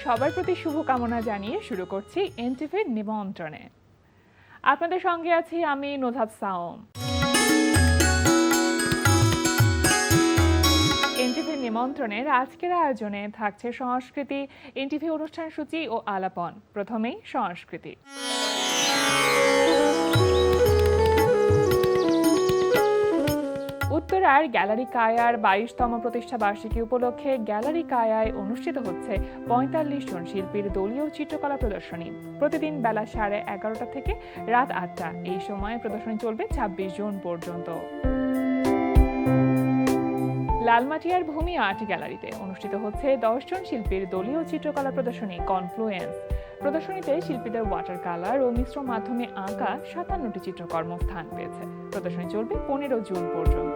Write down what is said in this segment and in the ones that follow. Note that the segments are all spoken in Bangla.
সবার প্রতি শুভকামনা জানিয়ে শুরু করছি এনটিভির নিমন্ত্রণে। আপনাদের সঙ্গে আছি আমি নুজহাত সাওম। এনটিভির নিমন্ত্রণের আজকের আয়োজনে থাকছে সংস্কৃতি, এনটিভি অনুষ্ঠান সূচি ও আলাপন। প্রথমেই সংস্কৃতি। উত্তরার গ্যালারি কায়ার 22তম প্রতিষ্ঠা বার্ষিকী উপলক্ষে গ্যালারি কায়ায় অনুষ্ঠিত হচ্ছে 45 জন শিল্পীর দলীয় চিত্রকলা প্রদর্শনী। প্রতিদিন বেলা 11:30 থেকে রাত 8টা এই সময়ে প্রদর্শনী চলবে 26 জুন পর্যন্ত। লালমাটিয়ার ভূমি আর্ট গ্যালারিতে অনুষ্ঠিত হচ্ছে 10 জন শিল্পীর দলীয় চিত্রকলা প্রদর্শনী কনফ্লুয়েন্স। প্রদর্শনীতে শিল্পীদের ওয়াটার কালার ও মিশ্র মাধ্যমে আঁকা 57টি চিত্রকর্ম স্থান পেয়েছে। প্রদর্শনী চলবে 15 জুন পর্যন্ত।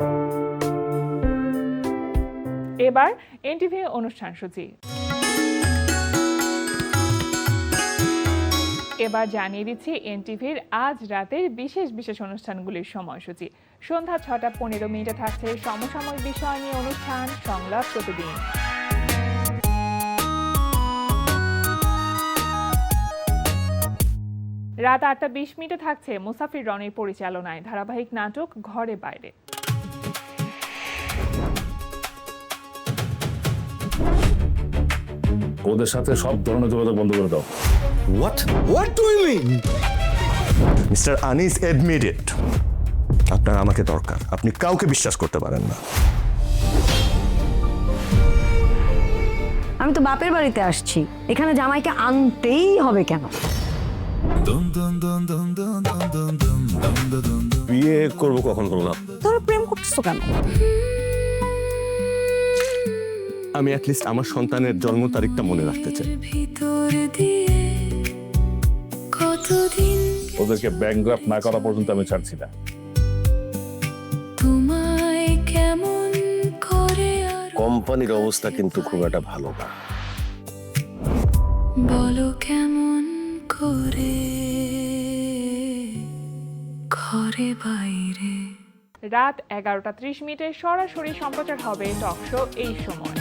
এবার এনটিভি অনুষ্ঠান সূচি। এবার জানিয়ে দিচ্ছি এনটিভির আজ রাতের বিশেষ বিশেষ অনুষ্ঠানগুলির সময়সূচি। সন্ধ্যা 6:15 থাকছে সমসাময়িক বিষয় নিয়ে অনুষ্ঠান সংলাপ প্রতিদিন। রাত 8:20 থাকছে মুসাফির রনির পরিচালনায় ধারাবাহিক নাটক ঘরে বাইরে। ওদের সাথে সব ধরনের যোগাযোগ বন্ধ করে দাও। What do you mean? Mister Anis admitted, আপনার আমাকে দরকার। আপনি কাউকে বিশ্বাস করতে পারেন না। আমি তো বাপের বাড়িতে আসছি, এখানে জামাইকে আনতেই হবে কেন? বিয়ে করবো কখন বললাম? তোরা প্রেম করতেছো কেন? আমি অ্যাটলিস্ট আমার সন্তানের জন্ম তারিখটা মনে রাখতে চাই। ওদেরকে ব্যাংকগ্রাফট না করা পর্যন্ত আমি ছাড়ছি না। কোম্পানির অবস্থা কিন্তু খুব একটা ভালো না। বলো কেমন করে ঘরে বাইরে। রাত 11:30 সরাসরি সম্প্রচার হবে টক শো এই সময়।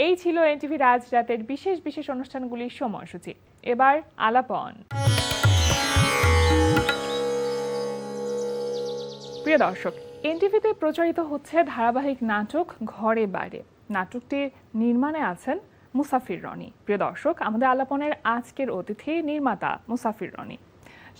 এই ছিল এনটিভির আজ রাতের বিশেষ বিশেষ অনুষ্ঠানগুলির সময়সূচি। এবার আলাপন। প্রিয় দর্শক, এনটিভিতে প্রচারিত হচ্ছে ধারাবাহিক নাটক ঘরে বাইরে। নাটকটির নির্মাণে আছেন মুসাফির রনি। প্রিয় দর্শক, আমাদের আলাপনের আজকের অতিথি নির্মাতা মুসাফির রনি।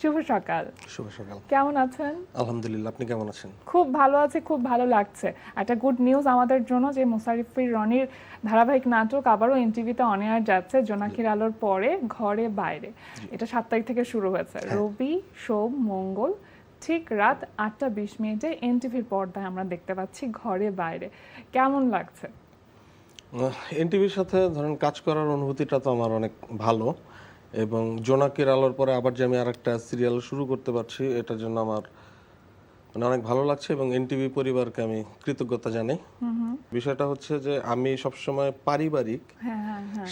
শুভ সকাল। শুভ সকাল। কেমন আছেন? আলহামদুলিল্লাহ, আপনি কেমন আছেন? খুব ভালো আছি, খুব ভালো লাগছে। একটা গুড নিউজ আমাদের জন্য যে মুসাফির রনির ধারাবাহিক নাটক আবারও এনটিভিতে অন এয়ার যাচ্ছে জোনাকির আলোর পরে ঘরে বাইরে। এটা 7 তারিখ থেকে শুরু হয়েছে। রবি, সোম, মঙ্গল ঠিক রাত 8:20 এনটিভির পর্দায় আমরা দেখতে পাচ্ছি ঘরে বাইরে। কেমন লাগছে? এনটিভির সাথে ধরেন কাজ করার অনুভূতিটা তো আমার অনেক ভালো, এবং জোনাকির আলোর পরে আবার যে আমি আরেকটা সিরিয়াল শুরু করতে পারছি এটার জন্য আমার মানে অনেক ভালো লাগছে, এবং এনটিভি পরিবারকে আমি কৃতজ্ঞতা জানাই। বিষয়টা হচ্ছে যে আমি সবসময় পারিবারিক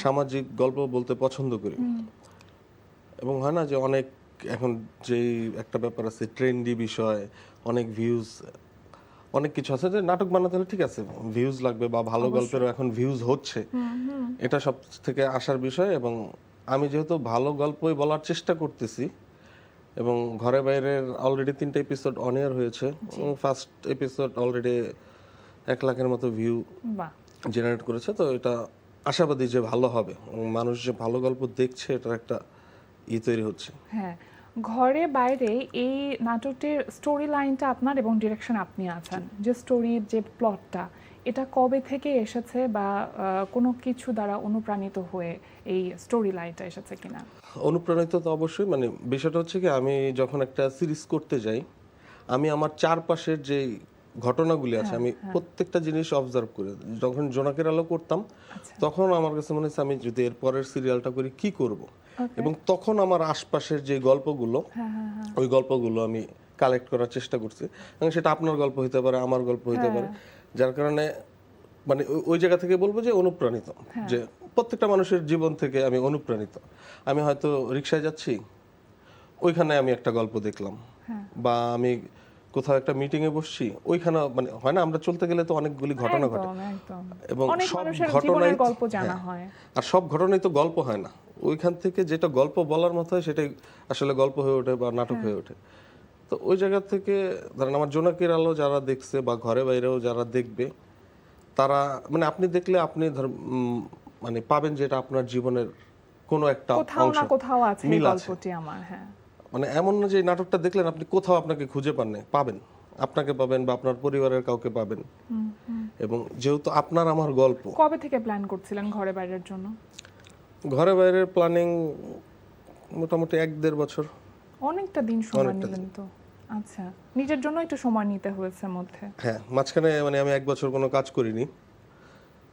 সামাজিক গল্প বলতে পছন্দ করি, এবং হয় না যে অনেক এখন যেই একটা ব্যাপার আছে ট্রেন্ডি বিষয়, অনেক ভিউজ, অনেক কিছু আছে যে নাটক বানাতে হলে ঠিক আছে ভিউজ লাগবে, বা ভালো গল্পেরও এখন ভিউজ হচ্ছে, এটা সব থেকে আসার বিষয়। এবং আমি যেহেতু ভালো গল্পই বলার চেষ্টা করতেছি, এবং ঘরে বাইরের অলরেডি 3টা এপিসোড অন এয়ার হয়েছে, ফার্স্ট এপিসোড অলরেডি 1 লাখের মতো ভিউ জেনারেট করেছে, তো এটা আশাবাদী যে ভালো হবে, মানুষ যে ভালো গল্প দেখছে এটার একটা তৈরি হচ্ছে। হ্যাঁ, ঘরে বাইরে এই নাটকটির স্টোরি লাইনটা আপনার এবং ডিরেকশন আপনি আছেন, যে স্টোরির যে প্লটটা এটা কবে থেকে এসেছে, বা কোনো কিছু দ্বারা অনুপ্রাণিত হয়ে এই স্টোরি লাইনটা এসেছে কিনা? অনুপ্রাণিত তো অবশ্যই, মানে বিষয়টা হচ্ছে কি আমি যখন একটা সিরিজ করতে যাই, আমি আমার চারপাশের যে ঘটনাগুলি আছে আমি প্রত্যেকটা জিনিস অবজার্ভ করি। যখন জোনাকের আলো করতাম তখন আমার কাছে মনে হচ্ছে আমি যদি এর পরের সিরিয়ালটা করি কি করব, এবং তখন আমার আশপাশের যে গল্পগুলো ওই গল্পগুলো আমি কালেক্ট করার চেষ্টা করছি, এবং সেটা আপনার গল্প হতে পারে, আমার গল্প হতে পারে, যার কারণে মানে ওই জায়গা থেকে বলবো যে অনুপ্রাণিত, যে প্রত্যেকটা মানুষের জীবন থেকে আমি অনুপ্রাণিত। আমি হয়তো রিক্সায় যাচ্ছি, ওইখানে আমি একটা গল্প দেখলাম, বা আমি কোথাও একটা মিটিং এ বসছি, ওইখানে মানে হয় না আমরা চলতে গেলে তো অনেকগুলি ঘটনা ঘটে, একদম একদম এবং অনেক সব মানুষের ঘটনাই জীবনের গল্প জানা হ্যাঁ, হয়। আর সব ঘটনাই তো গল্প হয় না, ওইখান থেকে যেটা গল্প বলার মতো হয় সেটাই আসলে গল্প হয়ে ওঠে বা নাটক হয়ে ওঠে। তো ওই জায়গা থেকে ধরেন আমার জোনাকির আলো যারা দেখছে বা ঘরে বাইরেও যারা দেখবে, তারা মানে আপনি দেখলে আপনি মানে পাবেন যে এটা আপনার জীবনের কোনো একটা কোথাও অংশ না কোথাও আছে এই মিল আছে। গল্পটি আমার। হ্যাঁ, মানে এমন না যে এই নাটকটা দেখলেন আপনি কোথাও আপনাকে খুঁজে পাবেন, আপনাকে পাবেন বা আপনার পরিবারের কাউকে পাবেন। এবং যেহেতু আপনার আমার গল্প, কবে থেকে প্ল্যান করছিলেন ঘরে বাইরের জন্য? ঘরে বাইরের প্ল্যানিং মোটামুটি 1-1.5 বছর। অনেকটা দিন সময় অনেকটা নিলেন তো। আচ্ছা, নিজের জন্য একটু সময় নিতে হয়েছে মধ্যে। হ্যাঁ, মাঝখানে মানে আমি 1 বছর কোনো কাজ করিনি,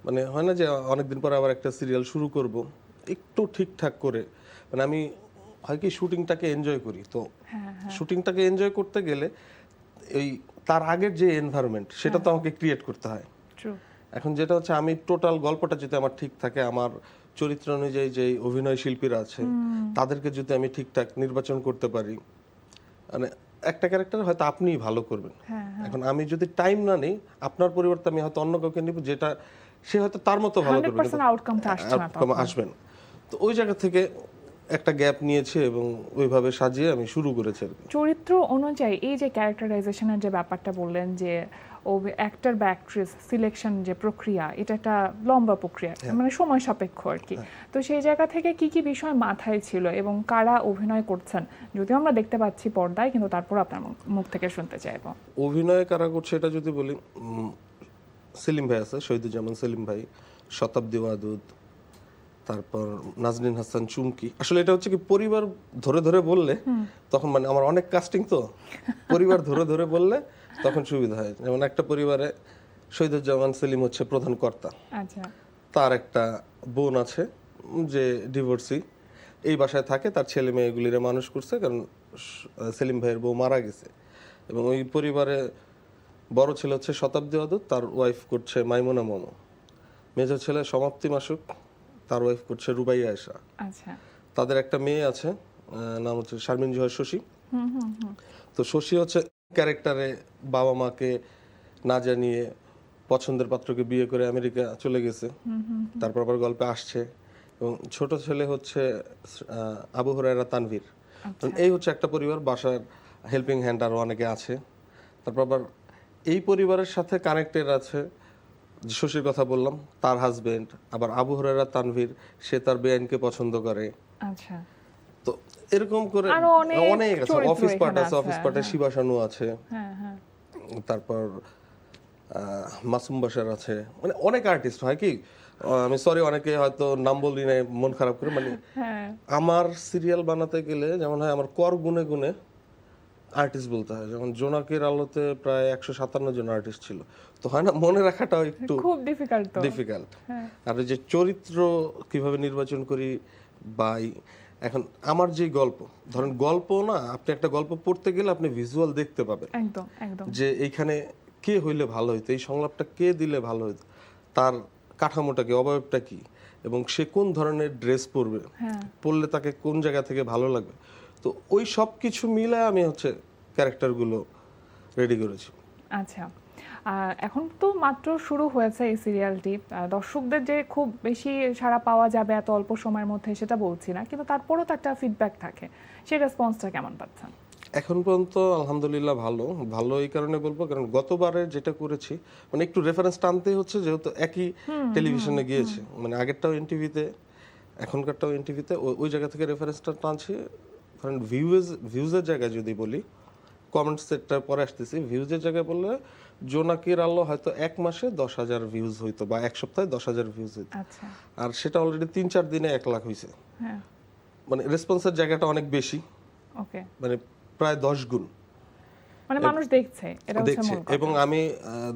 মানে হয় না যে অনেকদিন পর আবার একটা সিরিয়াল শুরু করব, একটু ঠিকঠাক করে, মানে আমি হয় কি শুটিংটাকে এনজয় করি, তো হ্যাঁ হ্যাঁ, শুটিংটাকে এনজয় করতে গেলে এই তার আগের যে এনভায়রনমেন্ট সেটা তো আমাকে ক্রিয়েট করতে হয়। ট্রু। এখন যেটা হচ্ছে আমি টোটাল গল্পটা যদি আমার ঠিক থাকে, আমার চরিত্র অনুযায়ী যে অভিনয় শিল্পীরা আছে তাদেরকে যদি আমি ঠিকঠাক নির্বাচন করতে পারি, মানে একটা ক্যারেক্টার হয়তো আপনিই ভালো করবেন। হ্যাঁ হ্যাঁ, এখন আমি যদি টাইম না নিই, আপনার পরিবর্তে আমি হয়তো অন্য কাউকে নিব যেটা সে হয়তো তার মতো ভালো করবে, 100% আউটকামটা আসছে না outcome তখন। আসবে না। তো ওই জায়গা থেকে একটা গ্যাপ নিয়েছে এবং ওইভাবে সাজিয়ে আমি শুরু করেছি আর কি। চরিত্র অনুযায়ী এই যে ক্যারেক্টারাইজেশনের যে ব্যাপারটা বললেন যে ও অ্যাক্টর বা অ্যাক্ট্রেস সিলেকশন যে প্রক্রিয়া, এটা একটা লম্বা প্রক্রিয়া, মানে সময় সাপেক্ষ আর কি। তো সেই জায়গা থেকে কি কি বিষয় মাথায় ছিল এবং কারা অভিনয় করছেন, যদিও আমরা দেখতে পাচ্ছি পর্দায়, কিন্তু তারপর আপনার মুখ থেকে শুনতে চাইবো। অভিনয় কারা করছে এটা যদি বলি, সেলিম ভাই আছে, শহীদুজ্জামান সেলিম ভাই, শতাব্দী ওয়াদুদ, তারপর নাজনীন হাসান চুমকি। আসলে এটা হচ্ছে কি পরিবার ধরে ধরে বললে তখন মানে আমার অনেক কাস্টিং, তো পরিবার ধরে ধরে বললে তখন সুবিধা হয়। যেমন একটা পরিবারে শহীদুজ্জামান সেলিম হচ্ছে প্রধান কর্তা, আচ্ছা, তার একটা বোন আছে যে ডিভোর্সি, এই বাসায় থাকে, তার ছেলে মেয়েগুলিরে মানুষ করছে, কারণ সেলিম ভাইয়ের বউ মারা গেছে। এবং ওই পরিবারে বড় ছেলে হচ্ছে শতাব্দী ওয়াদুদ, তার ওয়াইফ করছে মাইমুনা মোমো। মেজর ছেলে সমাপ্তি মাসুক, তার ওয়াইফ করছে রুবাইয়া আয়েশা। আচ্ছা, তাদের একটা মেয়ে আছে, নাম হচ্ছে শারমিন জোহর শশী। তো শশী হচ্ছে ক্যারেক্টারে বাবা মাকে না জানিয়ে পছন্দের পাত্রকে বিয়ে করে আমেরিকা চলে গেছে, তারপর আবার গল্পে আসছে। এবং ছোট ছেলে হচ্ছে আবু হুরায়রা তানভীর। এই হচ্ছে একটা পরিবার, বাসার হেল্পিং হ্যান্ড আরও অনেকে আছে। তারপর আবার এই পরিবারের সাথে কানেক্টেড আছে, যে শশীর কথা বললাম, তার হাজবেন্ড, আবার আবু হুরায়রা তানভীর, সে তার বেআইনকে পছন্দ করে। আচ্ছা, তো এরকম করে আরো অনেক আছে, চরিত্র অফিস পার্ট এখানে আছে, অফিস আছে, পার্টে শিবা শানু আছে, হ্যাঁ হ্যাঁ, তারপর মাসুম বাশার আছে, মানে অনেক আর্টিস্ট। হয় কি আমি সরি অনেকে হয়তো নাম বলি না, মন খারাপ করে, মানে হ্যাঁ, আমার সিরিয়াল বানাতে গেলে যেমন হয় আমার কর গুনে গুনে আর্টিস্ট বলতে হয়। যেমন জোনাকির আলোতে প্রায় 157 জন আর্টিস্ট ছিল, তো হয় না মনে রাখাটাও একটু খুব ডিফিকাল্ট তো। ডিফিকাল্ট। হ্যাঁ, আর এই যে চরিত্র কিভাবে নির্বাচন করি, বা এখন আমার যে গল্প, ধরেন গল্প না, আপনি একটা গল্প পড়তে গেলে আপনি ভিজুয়াল দেখতে পাবেন একদম একদম, যে এইখানে কে হইলে ভালো হইতো, এই সংলাপটা কে দিলে ভালো হইতো, তার কাঠামোটা কি, অবয়বটা কি, এবং সে কোন ধরনের ড্রেস পরবে, হ্যাঁ, পরলে তাকে কোন জায়গা থেকে ভালো লাগবে। তো ওই সব কিছু মিলে আমি হচ্ছে ক্যারেক্টারগুলো রেডি করেছি। আচ্ছা। এখন তো মাত্র শুরু হয়েছে এই সিরিয়ালটি, দর্শকদের যে খুব বেশি সাড়া পাওয়া যাবে এত অল্প সময়ের মধ্যে সেটা বলছি না, কিন্তু তারপরও তো একটা ফিডব্যাক থাকে, সেই রেসপন্সটা কেমন পাচ্ছেন? এখন পর্যন্ত আলহামদুলিল্লাহ ভালো। ভালো এই কারণে বলবো কারণ গতবারে যেটা করেছি, মানে একটু রেফারেন্স টানতে হচ্ছে, যেহেতু একই টেলিভিশনে গিয়েছে, মানে আগেরটাও এনটিভিতে, এখনকারটাও এনটিভিতে, ওই জায়গা থেকে রেফারেন্সটা টানছি। কারণ ভিউজের জায়গায় যদি বলি, কমেন্ট সেটটা পরে আসতেছি, ভিউজের জায়গায় বললে জোনাকির আলো হয়তো 1 মাসে 10,000 ভিউজ হইতো, বা 1 সপ্তাহে 10,000 ভিউজ হইতো, আচ্ছা, আর সেটা অলরেডি 3-4 দিনে 1 লাখ হয়েছে। হ্যাঁ, মানে রেসপন্সের জায়গাটা অনেক বেশি, ওকে, মানে প্রায় 10 গুণ মানে মানুষ দেখছে, এটা হচ্ছে দেখছে। মূল কথা। এবং আমি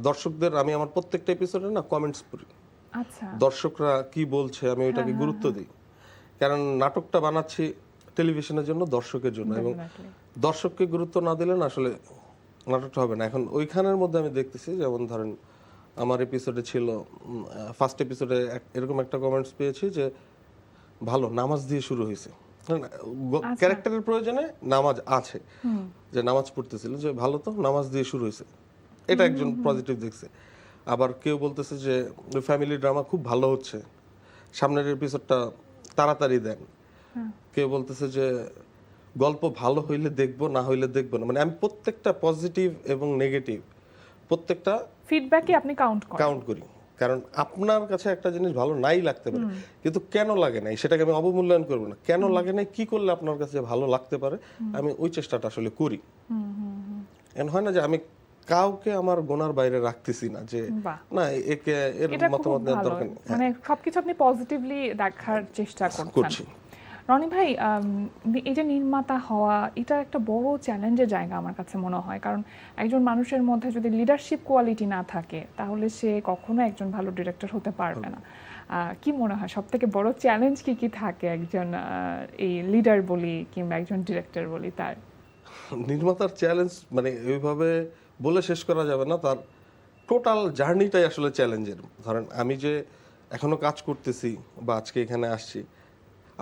দর্শকদের, আমি আমার প্রত্যেকটা এপিসোডে না কমেন্টস পড়ি, আচ্ছা, দর্শকরা কি বলছে আমি ওইটাকে গুরুত্ব দিই, কারণ নাটকটা বানাচ্ছি টেলিভিশনের জন্য, দর্শকের জন্য, এবং definitely। দর্শককে গুরুত্ব না দিলে না আসলে নাটকটা হবে না। এখন ওইখানের মধ্যে আমি দেখতেছি, যেমন ধরেন আমার এপিসোডে ছিল, ফার্স্ট এপিসোডে এরকম একটা কমেন্টস পেয়েছি যে ভালো নামাজ দিয়ে শুরু হয়েছে, ক্যারেক্টারের প্রয়োজনে নামাজ আছে, যে নামাজ পড়তেছিল যে ভালো তো নামাজ দিয়ে শুরু হয়েছে, এটা একজন পজিটিভ দেখছে। আবার কেউ বলতেছে যে ফ্যামিলি ড্রামা খুব ভালো হচ্ছে, সামনের এপিসোডটা তাড়াতাড়ি দেন। কেউ বলতেছে যে গল্প ভালো হইলে দেখবো, না হইলে দেখবো না। মানে আমি প্রত্যেকটা পজিটিভ এবং নেগেটিভ প্রত্যেকটা ফিডব্যাকে আপনি কাউন্ট করি, কারণ আপনার কাছে একটা জিনিস ভালো নাই লাগতে পারে, কিন্তু কেন লাগে নাই সেটাকে আমি অবমূল্যায়ন করবো না। কেন লাগে নাই, কি করলে আপনার কাছে ভালো লাগতে পারে, আমি ওই চেষ্টাটা আসলে করি। এমন হয় না যে আমি কাউকে আমার গোনার বাইরে রাখতেছি না, যে বাহ। না একে এর এটা খুব মতামত নেওয়ার ভালো, দরকার নেই। মানে সবকিছু আপনি পজিটিভলি দেখার চেষ্টা করছি। করছেন। রনি ভাই, এই যে নির্মাতা হওয়া, এটা একটা বড় চ্যালেঞ্জের জায়গা আমার কাছে মনে হয়, কারণ একজন মানুষের মধ্যে যদি লিডারশিপ কোয়ালিটি না থাকে তাহলে সে কখনো একজন ভালো ডিরেক্টর হতে পারবে না। কি মনে হয় সব থেকে বড় চ্যালেঞ্জ কি কি থাকে একজন এই লিডার বলি কিংবা একজন ডিরেক্টর বলি তার? নির্মাতার চ্যালেঞ্জ মানে ওইভাবে বলে শেষ করা যাবে না, তার টোটাল জার্নিটাই আসলে চ্যালেঞ্জের। ধরেন আমি যে এখনো কাজ করতেছি বা আজকে এখানে আসছি,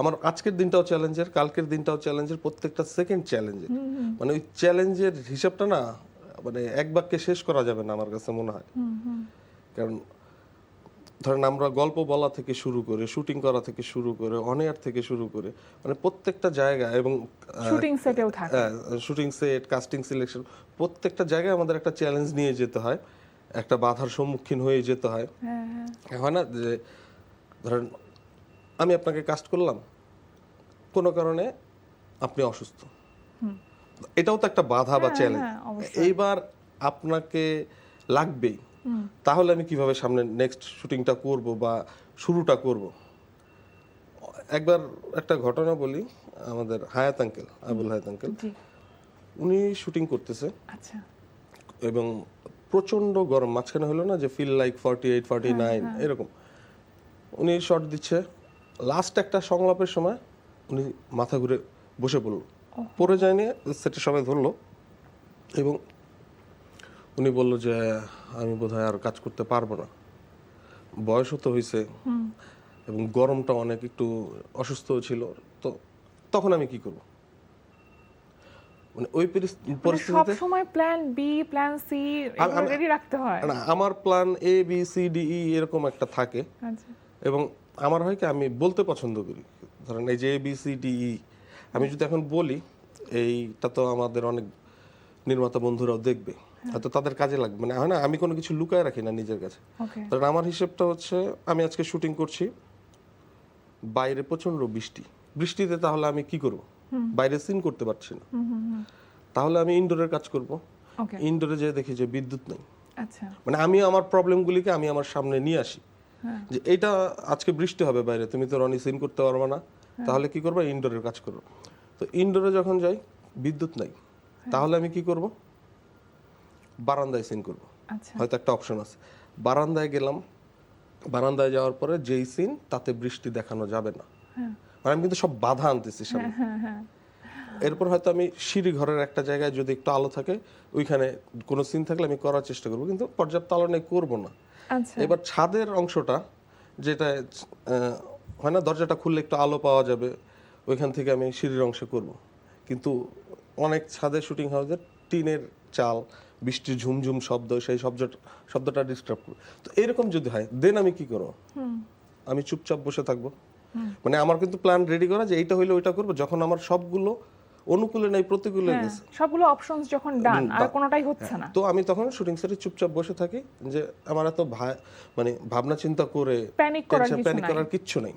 আমার আজকের দিনটাও চ্যালেঞ্জের, কালকের দিনটাও চ্যালেঞ্জের, প্রত্যেকটা সেকেন্ড চ্যালেঞ্জের। মানে ওই চ্যালেঞ্জের হিসাবটা না মানে এক বাক্যে শেষ করা যাবে না আমার কাছে মনে হয়। কারণ ধরেন আমরা গল্প বলা থেকে শুরু করে, শুটিং করা থেকে শুরু করে, অন এয়ার থেকে শুরু করে, মানে প্রত্যেকটা জায়গা এবং শুটিং সেটেও থাকে, শুটিং সেট, কাস্টিং সিলেকশন, প্রত্যেকটা জায়গায় আমাদের একটা চ্যালেঞ্জ নিয়ে যেতে হয়, একটা বাধার সম্মুখীন হয়ে যেতে হয়। হয় না যে ধরেন আমি আপনাকে কাস্ট করলাম, কোনো কারণে আপনি অসুস্থ, এটাও তো একটা বাধা বা চ্যালেঞ্জ। এইবার আপনাকে লাগবেই, তাহলে আমি কিভাবে সামনে নেক্সট শুটিংটা করব বা শুরুটা করব। একবার একটা ঘটনা বলি, আমাদের হায়াত আঙ্কেল, আবুল হায়াত আঙ্কেল, উনি শুটিং করতেছে আচ্ছা, এবং প্রচন্ড গরম, মাঝখানে হলো না যে ফিল লাইক 48, 49 এরকম, উনি শট দিচ্ছে, লাস্ট একটা সংলাপের সময় উনি মাথা ঘুরে বসে পড়ল, পড়ে যায়নি, সেটা সবাই ধরলো এবং উনি বলল যে আমি বোধহয় আর কাজ করতে পারবো না, বয়সও তো হয়েছে এবং গরমটা অনেক, একটু অসুস্থ ছিল, তো তখন আমি কি করব? মানে ওই সব পরিস্থিতিতে সময় plan B, plan C ready রাখতে হয় না, আমার plan A B C D E এরকম একটা থাকে। আচ্ছা, এবং আমার হয় কি, আমি বলতে পছন্দ করি। ধরেন এই যে এ বি সি ডি ই, আমি যদি এখন বলি, এইটা তো আমাদের অনেক নির্মাতা বন্ধুরাও দেখবে, হয়তো তাদের কাজে লাগবে। মানে হয় না, আমি কোনো কিছু লুকায় রাখি না নিজের কাছে। ওকে, ধরেন আমার হিসেবটা হচ্ছে, আমি আজকে শুটিং করছি, বাইরে প্রচন্ড বৃষ্টি, বৃষ্টিতে তাহলে আমি কি করব? বাইরে সিন করতে পারছি না, তাহলে আমি ইনডোরের কাজ করব। ওকে, ইনডোরে যেয়ে দেখি যে বিদ্যুৎ নেই, আচ্ছা, মানে আমি আমার প্রবলেমগুলিকে আমি আমার সামনে নিয়ে আসি, যে এটা আজকে বৃষ্টি হবে বাইরে, তুমি তো রনি সিন করতে পারবে না, তাহলে কি করবো? ইনডোরের কাজ করবো। তো ইনডোরে যখন যাই বিদ্যুৎ নাই, তাহলে আমি কি করব? বারান্দায় সিন করব। আচ্ছা, হয়তো একটা অপশন আছে, বারান্দায় গেলাম, বারান্দায় যাওয়ার পরে যেই সিন তাতে বৃষ্টি দেখানো যাবে না, মানে আমি কিন্তু সব বাধা আনতেছি সামনে। এরপর হয়তো আমি সিঁড়ি ঘরের একটা জায়গায় যদি একটু আলো থাকে, ওইখানে কোনো সিন থাকলে আমি করার চেষ্টা করবো, কিন্তু পর্যাপ্ত আলো নেই, করবো না। আচ্ছা, এবার ছাদের অংশটা যেটা হয় না, দরজাটা খুললে একটু আলো পাওয়া যাবে, ওইখান থেকে আমি সিঁড়ির অংশে করব। কিন্তু অনেক ছাদে শুটিং হাউসের টিনের চাল, বৃষ্টির ঝুমঝুম শব্দ, সেই শব্দটা ডিস্টার্ব করবে। তো এরকম যদি হয়, দেন আমি কি করব? আমি চুপচাপ বসে থাকবো। মানে আমার কিন্তু প্ল্যান রেডি করা, যে এইটা হইলে ওইটা করবো, যখন আমার সবগুলো অনুকূলে নাই, প্রতিকূলে গেছে, সবগুলো অপশনস যখন ডান আর কোনোটাই হচ্ছে না, তো আমি তখন শুটিং সেটে চুপচাপ বসে থাকি, যে আমার এত মানে ভাবনা চিন্তা করে প্যানিক করার কিচ্ছু নেই।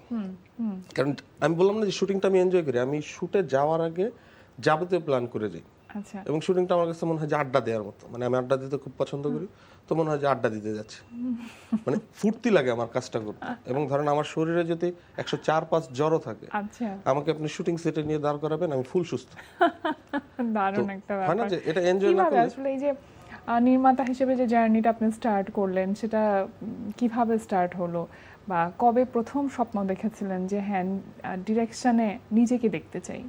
কারণ আমি বললাম না যে শুটিংটা আমি এনজয় করি, আমি শুটে যাওয়ার আগে যাবতীয় প্ল্যান করে যাই। আচ্ছা, এবং শুটিংটা আমার কাছে মনে হয় যে আড্ডা দেওয়ার মতো, মানে আমি আড্ডা দিতে খুব পছন্দ করি, তো মনে হয় যে আড্ডা দিতে যাচ্ছে, মানে ফুর্তি লাগে আমার কাজটা করতে। এবং ধরেন আমার শরীরে যদি 104-5 জ্বরও থাকে, আচ্ছা, আমাকে আপনি শুটিং সেটে নিয়ে দাঁড় করাবেন, আমি ফুল সুস্থ। দারুণ একটা হয় না ব্যাপার। যে এটা এনজয় না কিভাবে করলে, আসলে এই যে নির্মাতা হিসেবে যে জার্নিটা আপনি স্টার্ট করলেন, সেটা কিভাবে স্টার্ট হলো, বা কবে প্রথম স্বপ্ন দেখেছিলেন যে হ্যাঁ ডিরেকশনে নিজেকে দেখতে চাই?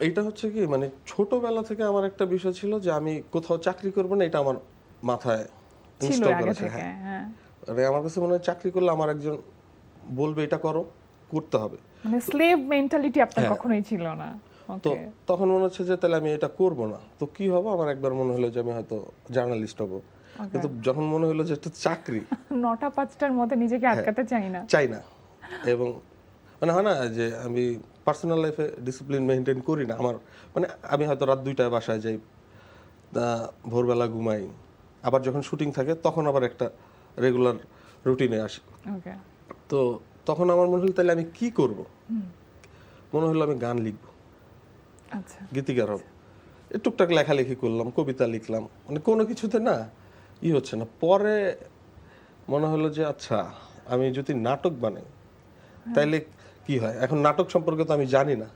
এইটা হচ্ছে কি, মানে ছোটবেলা থেকে আমার একটা বিষয় ছিল যে আমি কোথাও চাকরি করবো না, এটা আমার মাথায় ছিল ইনস্টল আগে করেছে। থেকে, হ্যাঁ, হ্যাঁ, মানে আমার কাছে মনে হয় চাকরি করলে আমার একজন বলবে এটা করো, করতে হবে। মানে স্লেভ মেন্টালিটি আপনার হ্যাঁ। কখনোই ছিল না। তো ওকে, তখন মনে হচ্ছে যে তাহলে আমি এটা করব না, তো কি হবে, আমার একবার মনে হলো যে আমি হয়তো জার্নালিস্ট হব, কিন্তু যখন মনে হলো যে একটা চাকরি 9টা 5টার মধ্যে নিজেকে আটকাতে চাই না। চাই না, এবং মানে হয় না যে আমি পার্সোনাল লাইফে ডিসিপ্লিন মেনটেন করি না আমার, মানে আমি হয়তো রাত 2টায় বাসায় যাই, ভোরবেলা ঘুমাই, আবার যখন শুটিং থাকে তখন আবার একটা রেগুলার রুটিনে আসি। ওকে, তো তখন আমার মনে হলো তাহলে আমি কি করব, মনে হলো আমি গান লিখব, আচ্ছা, গীতিকার হব। টুকটাক লেখালেখি করলাম, কবিতা লিখলাম, মানে কোনো কিছুতে না হচ্ছে না। পরে মনে হলো যে আচ্ছা আমি যদি নাটক বানাই তাইলে কি হয়। এখন নাটক সম্পর্কে তো আমি জানি না।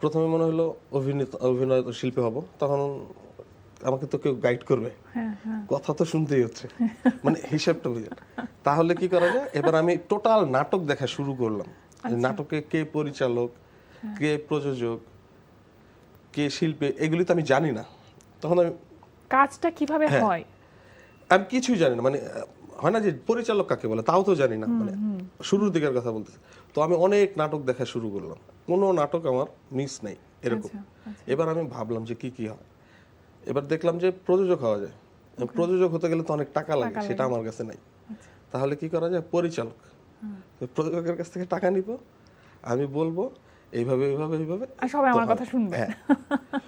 প্রথমে মনে হলো অভিনয় শিল্পী হব, তখন আমাকে তো কেউ গাইড করবে, কথা তো শুনতেই হচ্ছে, মানে হিসাবটা বুঝে। তাহলে কি করা যায়, এবার আমি টোটাল নাটক দেখা শুরু করলাম। নাটকে কে পরিচালক, কে প্রযোজক, কে শিল্পী, এগুলি তো আমি জানি না। তখন কাজটা কিভাবে হ্যাঁ। হয়? আমি কিছুই জানি না, মানে হয় না যে পরিচালক কাকে বলে তাও তো জানি না, মানে শুরুর দিকের কথা বলতেছি। তো আমি অনেক নাটক দেখা শুরু করলাম, কোনো নাটক আমার মিস নাই এরকম। এবার আমি ভাবলাম যে কি কি হয়, এবার দেখলাম যে প্রযোজক হওয়া যায়। প্রযোজক হতে গেলে তো অনেক টাকা লাগে, সেটা আমার কাছে নাই। তাহলে কি করা যায়, পরিচালক, প্রযোজকের কাছ থেকে টাকা নিব, আমি বলবো এইভাবে এইভাবে এইভাবে, আর সবাই তো আমার হবে। কথা শুনবে। হ্যাঁ,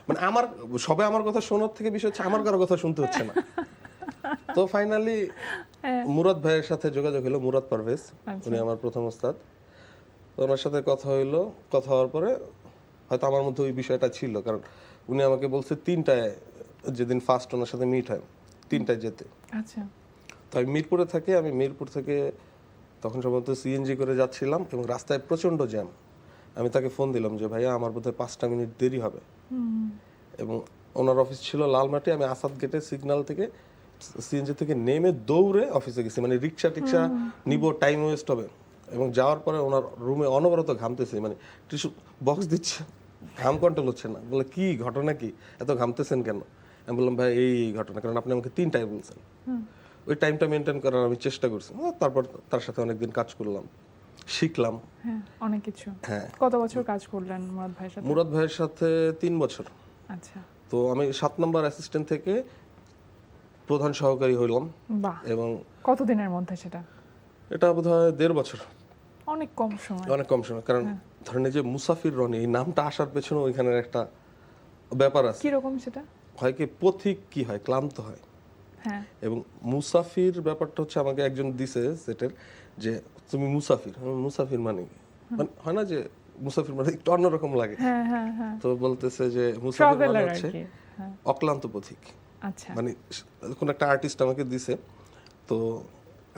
মানে আমার সবাই আমার কথা শোনার থেকে বিষয় হচ্ছে আমার কারো কথা শুনতে হচ্ছে না। তো ফাইনালি মুরাদ ভাইয়ের সাথে যোগাযোগ হলো, মুরাদ পারভেজ, উনি আমার প্রথম ওস্তাদ। তো ওনার সাথে কথা হইলো, কথা হওয়ার পরে হয়তো আমার মধ্যে ওই বিষয়টা ছিল, কারণ উনি আমাকে বলছে 3টায়, যেদিন ফার্স্ট ওনার সাথে মিট হয় 3টায় যেতে। আচ্ছা, তো আমি মিরপুরে থাকি, আমি মিরপুর থেকে তখন সম্ভবত সিএনজি করে যাচ্ছিলাম এবং রাস্তায় প্রচণ্ড জ্যাম। আমি তাকে ফোন দিলাম যে ভাইয়া আমার বোধহয় 5টা মিনিট দেরি হবে, এবং ওনার অফিস ছিল লালমাটি। আমি আসাদ গেটে সিগন্যাল থেকে সিএনজি থেকে নেমে দৌড়ে অফিসে গেছি, মানে রিক্সা টিক্সা নিব, টাইম ওয়েস্ট হবে। এবং যাওয়ার পরে ওনার রুমে অনবরত ঘামতেছে, মানে টিস্যু বক্স দিচ্ছে, ঘাম কন্ট্রোল হচ্ছে না। বলে কি ঘটনা, কি এত ঘামতেছেন কেন? আমি বললাম ভাই এই ঘটনা, কারণ আপনি আমাকে 3টায় বলছেন। ওই টাইমটা মেনটেন করার আমি চেষ্টা করছি। তারপর তার সাথে অনেকদিন কাজ করলাম, শিখলাম। হ্যাঁ, অনেক কিছু। হ্যাঁ। কত বছর কাজ করলেন মুরাদ ভাইয়ের সাথে? মুরাদ ভাইয়ের সাথে 3 বছর। আচ্ছা, তো আমি 7 নম্বর অ্যাসিস্ট্যান্ট থেকে প্রধান সহকারী হইলাম, বাহ। এবং কতদিনের মধ্যে সেটা? এটা বোধহয় 1.5 বছর, অনেক কম সময়। অনেক কম সময়। কারণ ধরেন এই যে মুসাফির রনি, এই নামটা আসার পেছনে ওইখানের একটা ব্যাপার আছে। কিরকম সেটা? হয় কি, পথিক কি হয়, ক্লান্ত হয়, হ্যাঁ, এবং মুসাফির ব্যাপারটা হচ্ছে আমাকে একজন দিছে সেটের, যে তুমি মুসাফির। মুসাফির মানে কি? মানে হয় না যে মুসাফির মানে একটু অন্যরকম লাগে। হ্যাঁ, হ্যাঁ, হ্যাঁ, তো বলতেছে যে মুসাফির মানে ট্রাভেলার আর হচ্ছে কি। হ্যাঁ, অক্লান্ত পথিক। আচ্ছা, মানে কোন একটা আর্টিস্ট আমাকে দিছে। তো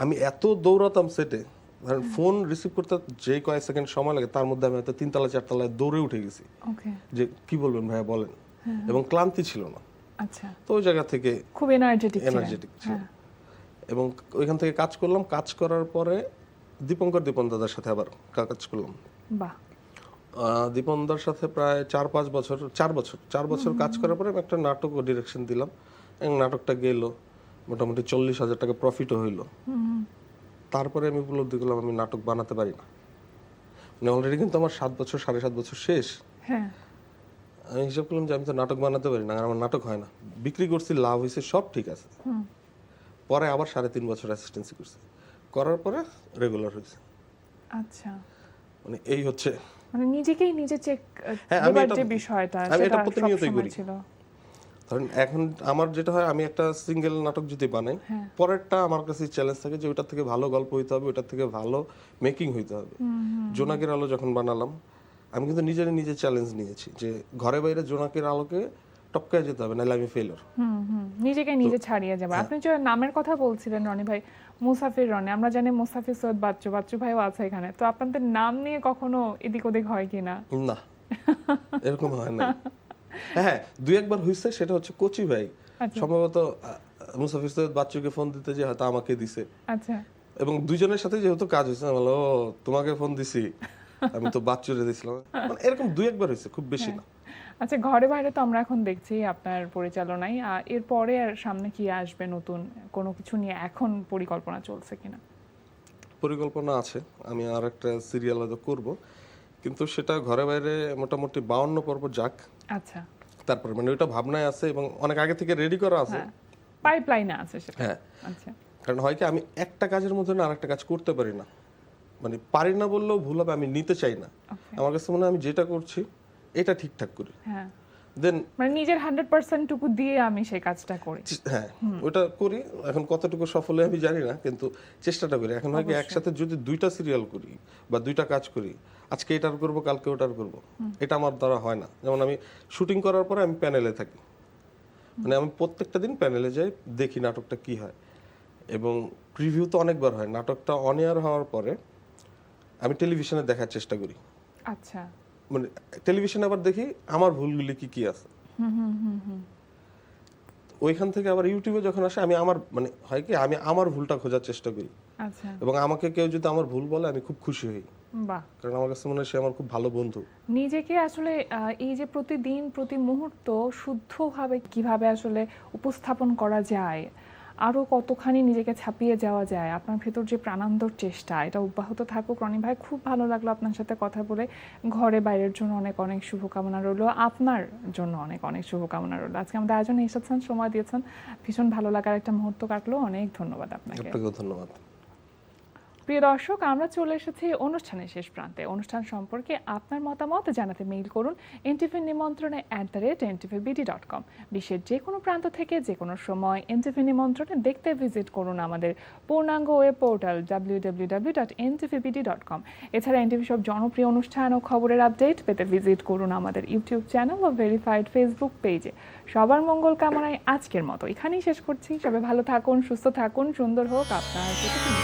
আমি এত দৌড়াতাম সেটে, ধরেন ফোন রিসিভ করতে যে কয়েক সেকেন্ড সময় লাগে, তার মধ্যে আমি হয়তো 3তলা 4তলায় দৌড়ে উঠে গেছি, ওকে, যে কি বলবেন ভাইয়া বলেন, এবং ক্লান্তি ছিল না। আচ্ছা, তো ওই জায়গা থেকে খুব এনার্জেটিক ছিলেন। এনার্জেটিক ছিল, হ্যাঁ, এবং ওইখান থেকে কাজ করলাম। কাজ করার পরে দীপন দাদার সাথে আবার কাজ করলাম। বাহ, দীপনদার সাথে প্রায় 4 বছর কাজ করার পরে আমি একটা নাটক ও ডিরেকশন দিলাম, এবং নাটকটা গেল, মোটামুটি 40,000 টাকা প্রফিটও হইলো। তারপরে আমি উপলব্ধি করলাম আমি নাটক বানাতে পারি না, মানে অলরেডি কিন্তু আমার 7 বছর 7.5 বছর শেষ। হ্যাঁ, আমি হিসাব করলাম যে আমি তো নাটক বানাতে পারি না, আর আমার নাটক হয় না। বিক্রি করছি, লাভ হয়েছে, সব ঠিক আছে। পরে আবার 3.5 বছর অ্যাসিস্ট্যান্সি করছি, করার পরে রেগুলার হয়েছে। আচ্ছা, মানে এই হচ্ছে, মানে নিজেকেই নিজে চেক হ্যাঁ, আমি দেবার এটা- যে বিষয়টা, আমি এটা সেটা প্রতিনিয়তই সবসময় করি। ছিল। ধরেন এখন আমার যেটা হয়, আমি একটা সিঙ্গেল নাটক যদি বানাই, পরেরটা আমার কাছে চ্যালেঞ্জ থাকে যে ওইটার থেকে ভালো গল্প হইতে হবে, ওইটার থেকে ভালো মেকিং হইতে হবে। জোনাকের আলো যখন বানালাম, আমি কিন্তু নিজে চ্যালেঞ্জ নিয়েছি যে ঘরে বাইরে জোনাকের আলোকে টপকায় যেতে হবে, নাহলে আমি ফেলার। নিজেকে নিজে ছাড়িয়ে যাবে। আপনি যে নামের কথা বলছিলেন রনি ভাই, মুসাফির রনি, আমরা জানি মুসাফির সৈয়দ বাচ্চু ভাইও আছে এখানে, তো আপনাদের নাম নিয়ে কখনো এদিক ওদিক হয় কিনা? না, এরকম হয় না। হ্যাঁ, 2-1 বার হয়েছে, সেটা হচ্ছে কচি ভাই সম্ভবত মুসাফির সৈয়দ বাচ্চুকে ফোন দিতে, যে হয়তো আমাকে দিছে, আচ্ছা, এবং দুজনের সাথে যেহেতু কাজ হয়েছে, আমি বললাম, ও তোমাকে ফোন দিছি, আমি তো বাচ্চুরে দিছিলাম। মানে এরকম 2-1 বার হয়েছে, খুব বেশি না। আচ্ছা, ঘরে বাইরে তো আমরা এখন দেখছি আপনার পরিচালনায়, এরপরে আর সামনে কি আসবে নতুন কোনো কিছু নিয়ে এখন পরিকল্পনা চলছে কিনা? পরিকল্পনা আছে, আমি আর একটা সিরিয়াল হয়তো করব, কিন্তু সেটা ঘরে বাইরে মোটামুটি 52 পর্ব যাক, আচ্ছা, তারপরে মানে ওইটা ভাবনায় আছে এবং অনেক আগে থেকে রেডি করা আছে। হ্যাঁ, পাইপলাইনে আছে সেটা। হ্যাঁ, আচ্ছা, কারণ হয় কি আমি একটা কাজের মধ্যে না আরেকটা কাজ করতে পারি না, মানে পারি না বললেও ভুল হবে, আমি নিতে চাই না। Okay. আমার কাছে মনে হয় আমি যেটা করছি এটা ঠিকঠাক করি, হ্যাঁ, দেন মানে নিজের 100% টুকু দিয়ে আমি সেই কাজটা করি। হ্যাঁ ওটা করি। এখন কতটুকু সফল হয় আমি জানি না, কিন্তু চেষ্টাটা করি। এখন হয় কি একসাথে যদি 2টা সিরিয়াল করি বা 2টা কাজ করি, আজকে এটার করব কালকে ওটার করব, এটা আমার দ্বারা হয় না। যেমন আমি শুটিং করার পরে আমি প্যানেলে থাকি, মানে আমি প্রত্যেকটা দিন প্যানেলে যাই, দেখি নাটকটা কি হয়, এবং প্রিভিউ তো অনেকবার হয়। নাটকটা অন এয়ার হওয়ার পরে আমি টেলিভিশনে দেখার চেষ্টা করি, আচ্ছা, মানে টেলিভিশনে আবার দেখি আমার ভুলগুলি কি কি আছে। ওইখান থেকে আবার ইউটিউবে যখন আসে আমি আমার মানে হয় কি আমি আমার ভুলটা খোঁজার চেষ্টা করি, আচ্ছা, এবং আমাকে কেউ যদি আমার ভুল বলে আমি খুব খুশি হই, বাহ। কারণ আমার কাছে মনে হয় সে আমার খুব ভালো বন্ধু। নিজেকে আসলে এই যে প্রতিদিন প্রতি মুহূর্ত শুদ্ধভাবে কিভাবে আসলে উপস্থাপন করা যায়, আরো কতখানি নিজেকে ছাপিয়ে যাওয়া যায়, আপনার ভেতর যে প্রাণান্তর চেষ্টা, এটা অব্যাহত থাকুক রনি ভাই। খুব ভালো লাগলো আপনার সাথে কথা বলে। ঘরে বাইরের জন্য অনেক অনেক শুভকামনা রইলো, আপনার জন্য অনেক অনেক শুভকামনা রইলো। আজকে আমাদের আয়োজনে এসেছেন, সময় দিয়েছেন, ভীষণ ভালো লাগার একটা মুহূর্ত কাটলো। অনেক ধন্যবাদ আপনাকে। আপনাকেও ধন্যবাদ। প্রিয় দর্শক, আমরা চলে এসেছি অনুষ্ঠানের শেষ প্রান্তে। অনুষ্ঠান সম্পর্কে আপনার মতামত জানাতে মেইল করুন NTV নিমন্ত্রণে @ntvbd.com। বিশ্বের যে কোনো প্রান্ত থেকে যে কোনো সময় NTV নিমন্ত্রণে দেখতে ভিজিট করুন আমাদের পূর্ণাঙ্গ ওয়েব পোর্টাল www.ntvbd.com। এছাড়া NTV সব জনপ্রিয় অনুষ্ঠান ও খবরের আপডেট পেতে ভিজিট করুন আমাদের ইউটিউব চ্যানেল ও ভেরিফাইড ফেসবুক পেজে। সবার মঙ্গল কামনায় আজকের মতো এখানেই শেষ করছি। সবাই ভালো থাকুন, সুস্থ থাকুন, সুন্দর হোক আপনার প্রতিদিন।